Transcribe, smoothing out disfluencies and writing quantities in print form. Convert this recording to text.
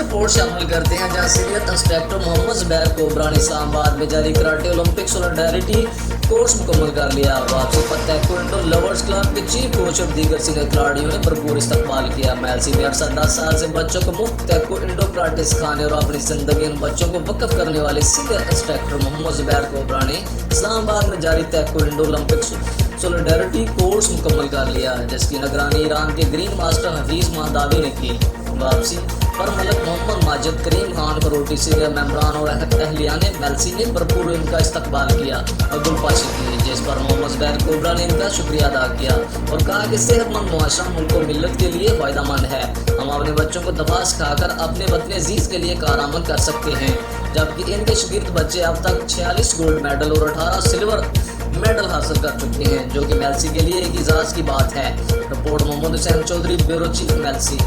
Report शामिल करते हैं जहां सीनियर इंस्ट्रक्टर मोहम्मद ज़ुबैर कोबरा ने इस्लामाबाद में जारी कराटे ओलंपिक सॉलिडारिटी कोर्स मुकम्मल कर लिया। वापसी पर ताइक्वांडो लवर्स क्लब के चीफ कोच और दीगर सीनियर खिलाड़ियों ने भरपूर इस्तकबाल किया। मेलसी में 10 साल से बच्चों को मुफ्त ताइक्वांडो कराटे सिखाने और अपनी जिंदगी इन बच्चों को वक्फ करने वाले सीनियर इंस्ट्रक्टर मोहम्मद ज़ुबैर कोबरा ने इस्लामाबाद में जारी ताइक्वांडो ओलंपिक सॉलिडारिटी कोर्स मुकम्मल कर लिया, जिसकी निगरानी ईरान के ग्रीन मास्टर हफीज महदावी ने की। वापसी पर मलक मोहम्मद माजिद, करीम खान, करोटी सीनियर मेम्बरान और अहलियान मेलसी ने भरपूर इनका इस्तकबाल किया और गुलपाशी की, जिस पर मोहम्मद ज़ुबैर कोबरा ने इनका शुक्रिया अदा किया और कहा कि सेहतमंद मुआशरा मुल्क और मिल्लत के लिए फ़ायदेमंद है। हम अपने बच्चों को दबा सिखाकर अपने वतन अजीज के लिए कारआमद कर सकते हैं, जबकि इनके शागिर्द बच्चे अब तक 46 गोल्ड मेडल और 18 सिल्वर मेडल हासिल कर चुके हैं, जो कि मेलसी के लिए एक इजाज़ की बात है। Report Mohammad Hussain Chaudhry, bureau chief, Mailsi.